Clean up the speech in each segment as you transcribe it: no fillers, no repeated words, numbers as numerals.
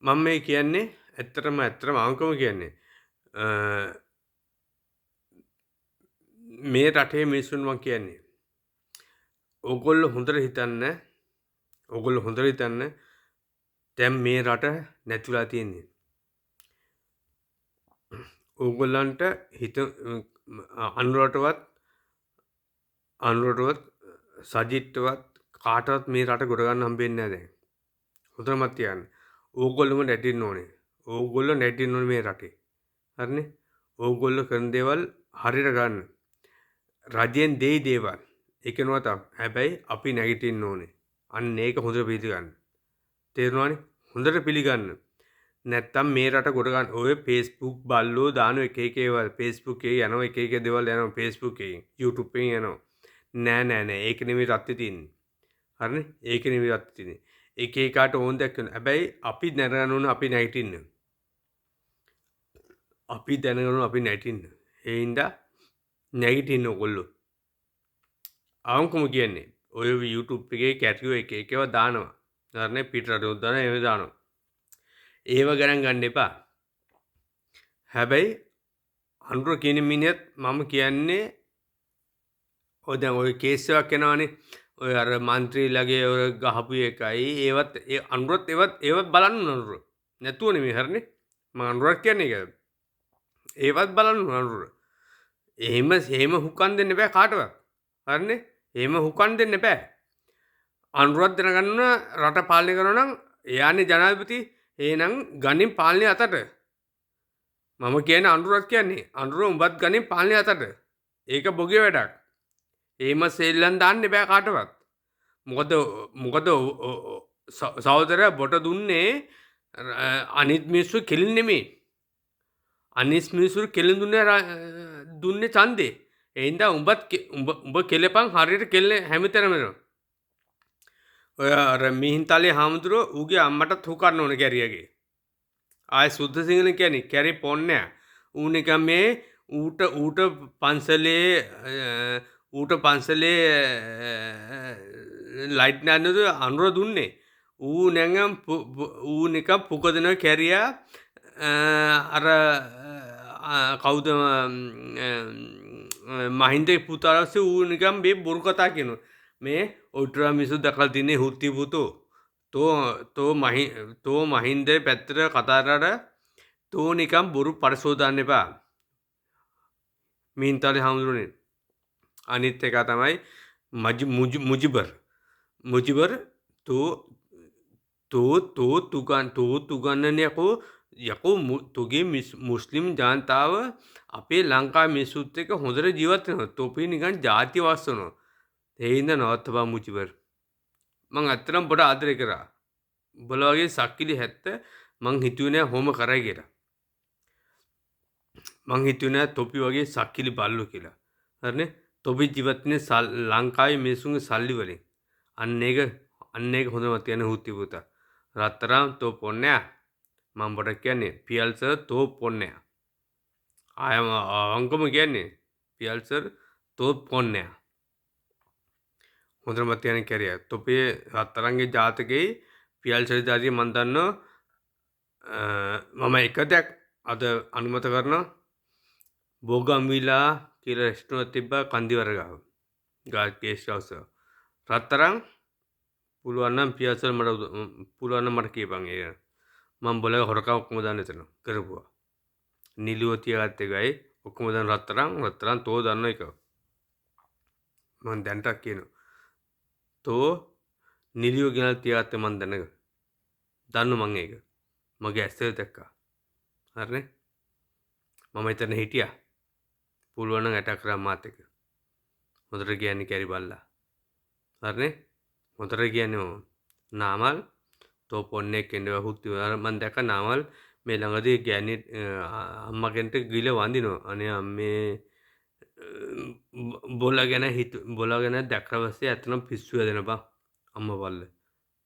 මම මේ කියන්නේ ඇත්තටම අවංකවම කියන්නේ අ මේ රටේ මිනිස්සුන් මං කියන්නේ. ඕගොල්ලෝ හොඳට හිතන්න දැන් මේ රට නැතිවෙලා තියෙන්නේ. ඕගොල්ලන්ට අනුරටවත් සජිත්ටවත් කාටවත් මේ රට ගොඩගන්න හම්බෙන්නේ නැහැ දැන්. හොඳට මතක තියාගන්න. ඕගොල්ලෝම නැටින්න ඕනේ. ඕගොල්ලෝ නැටින්න ඕනේ මේ රටේ. හරිනේ? ඕගොල්ලෝ කරන දේවල් හරියට ගන්න. රජයෙන් දෙයි දේවල්. ඒක නෙවෙයි තමයි. හැබැයි අපි නැගිටින්න ඕනේ. අන්න ඒක හොඳට පිළිගන්න. තේරුණානේ? හොඳට පිළිගන්න. නැත්තම් මේ රට ගොඩ ගන්න. ඔය Facebook බල්ලෝ දාන එක ඒවා Facebook එකේ යනවා එක දේවල් යනවා Facebook එකෙන් YouTube එකෙන් යනවා. නෑ. ඒක නෙමෙයි රත්තේ තියෙන්නේ. හරිනේ? ඒක නෙමෙයි රත්තේ තියෙන්නේ. එක එකාට ඕන දෙයක් කරනවා. හැබැයි අපි දැනගන්න ඕන අපි නැගිටින්න. අපි නැගිටින්න. ඒ හින්දා නැගිටින්න ඔයගොල්ලෝ. අවංකවම කියන්නේ ඔය YouTube එකේ කැටියෝ එක ඒවා දානවා. හරිනේ? පිටරටවල දානවා ඒවා දානවා. ඒව ගණන් ගන්න එපා. හැබැයි අනුර කියන මිනිහත් මම කියන්නේ ඔය දැන් ඔය කේස් එකක් එනවනේ. ඔය අර മന്ത്രിලගේ ඔය ගහපු එකයි ඒවත් ඒ අනුරත් ඒවත් බලන්න අනුර. නැතුව නෙමෙයි හරිනේ. මම අනුරත් කියන්නේ ඒක. ඒවත් බලන්න අනුර. එහෙම හුකම් දෙන්න බෑ කාටවත්. හරිනේ? එහෙම හුකම් දෙන්න බෑ. අනුරත් දැනගන්න රට පාලනය කරනවා නම් එයානේ ජනාධිපති. එහෙනම් ගනින් පාලනය අතට. මම කියන්නේ අනුරත් කියන්නේ අනුර උඹත් ගනින් පාලනය අතට. ඒක බොගේ වැඩක්. එහෙම සෙල්ලම් දාන්න බෑ කාටවත්. මොකද සහෝදරයා බොට දුන්නේ අනිත් මිනිස්සු කෙලින් නෙමෙයි. අනිත් මිනිස්සු කෙලින් දුන්නේ ඡන්දේ. ඒ හින්දා උඹ කෙලපන් හරියට කෙල්ල හැමතැනම එනවා. ඔය අර මිහින්තලේ හාමුදුරුවෝ ඌගේ අම්මටත් හුකන්න ඕන කැරියගේ. ආය සුද්ධ සිංහලෙන් කියන්නේ කැරි පොන්නෑ. ඌ නිකන් මේ ඌට පන්සලේ ලයිට් නැන්නද අනුර දුන්නේ. ඌ නිකන් පුකදන කැරියා අර කවුද මහින්දේ පුතාලස්සේ ඌ නිකන් මේ බොරු කතා කියනවා. මේ ඔට්ටා මිනිස්සු දැකලා තින්නේ හුත්ති පුතෝ. තෝ මහින්දේ පැත්තට කතා කරලා තෝ නිකන් බොරු පරිසෝදන්න එපා. මිහින්තලේ හාමුදුරනේ. අනිත් එක තමයි මුජිබර් තුගන්නන යකෝ තුගේ මුස්ලිම් ජනතාව අපේ ලංකා මිනිස්සුත් එක්ක හොඳට ජීවත් වෙනවා. තොපි නිකන් ජාති වස්සනවා. ඒ හින්දා නවත්තපන් මුජිබර්. මං ඇත්තටම බොට ආදරේ කරා. උඹලා වගේ සක්කිලි හැත්ත මං හිතුවේ නෑ හොම කරයි කියලා. මං හිතුවේ නෑ තොපි වගේ සක්කිලි බල්ලෝ කියලා. හරිනේ? තොපි ජීවත් වෙන්නේ ලංකාවේ මිනිස්සුන්ගේ සල්ලි වලින්. අන්න ඒක හොඳම තියෙන හුත්ති පුතා. රත්තරන් තෝ පොන්නෑ. මම බොට කියන්නේ පියල් සර් තෝ පොන්නෑ. ආයම අවංකම කියන්නේ පියල් සර් තෝ පොන්නෑ. හොඳට මතක තියාගන්න කැරියා. තොපේ රත්තරන්ගේ ජාතකයේ පියල් සර් ජාතිය මන් දන්නවා මම එක දෙයක් අද අනුමත කරනවා. බෝගම්විලා කියලා රෙස්ටුරන්ට් තිබ්බා කන්දිවර ගාව. ගේස්ට් හවුස් එක. රත්තරන් පුළුවන් නම් පියල් සර් මට කියපන් ඒක. මම බොලේ හොරකම් ඔක්කොම දාන්න එතන කරපුවා. නිලුව තියාගත්ත එකයි ඔක්කොම දාන රත්තරන් තෝ දන්න එක. මම දැන්ටත් කියනවා. තෝ නිලියෝ ගෙනල් තියාගත්තේ මන් දැනග. දන්න මං ඒක. මගේ ඇස්තේ දැක්කා. හරිනේ? මම එතන හිටියා. පුළුවන් නම් ඇටැක් කරා මාත් එක්ක. හොඳට කියන්නේ කැරි බල්ලා. හරිනේ? හොඳට කියන්නේ මම. නාමල් තෝ පොන්නේ කෙන්දව හුත්ති මන් දැක්ක නාමල් මේ ළඟදී ගෑණි අම්මා කෙනෙක්ට ගිල වඳිනවා. අනේ අම්මේ බොලා ගැන දැක්කම පස්සේ ඇත්තටම පිස්සු හැදෙන බං අම්මා බල්ල.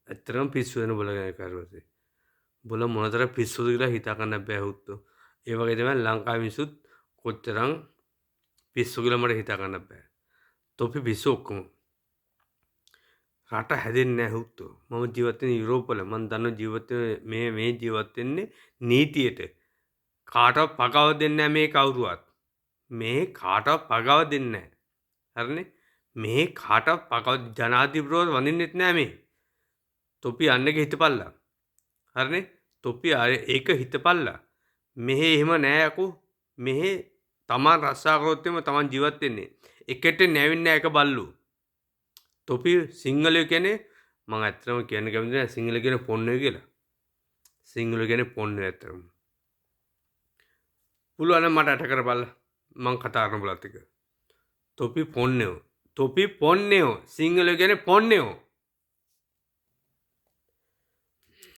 ඇත්තටම පිස්සු වෙන බොලා ගැන කරවසේ. බොලා මොනතර පිස්සුද කියලා හිතා ගන්න බෑ හුත්තෝ. ඒ වගේ තමයි ලංකාවේ මිනිස්සුත් කොච්චරම් පිස්සු කියලා මට හිතා ගන්න බෑ. තොපි පිස්සු ඔක්කොම. රට හැදෙන්නේ නැහැ හුත්තෝ. මම ජීවත් වෙන්නේ යුරෝපවල. මම දන්නවා මේ ජීවත් වෙන්නේ නීතියට. කාටවත් පගාව දෙන්නේ නැහැ මේ කවුරුවත්. මේ කාටවත් පගාව දෙන්නේ නැහැ. හරිනේ? මේ කාටවත් පගාව ජනාධිපතිවරු වඳින්නෙත් නැහැ මේ. තොපි අන්නගේ හිතපල්ලා. හරිනේ? තොපි ඒක හිතපල්ලා. මෙහෙ එහෙම නෑ අකෝ. මෙහෙ තමන් රස්සා කරොත් එම තමන් ජීවත් වෙන්නේ. එකට නැවෙන්නේ නැහැ එක බල්ලෝ. තොපි සිංහලයෝ කියන්නේ මම ඇත්තටම කියන්න කැමති නැහැ සිංහල කියන පොන්නයෝ කියලා. සිංහලයෝ කියන්නේ පොන්නයෝ ඇත්තටම. පුළුවන් නම් මට අට කරපල්ලා. මං කතා කරන බලත් එක. තොපි පොන්නයෝ. තොපි පොන්නයෝ. සිංහලයෝ කියන්නේ පොන්නයෝ.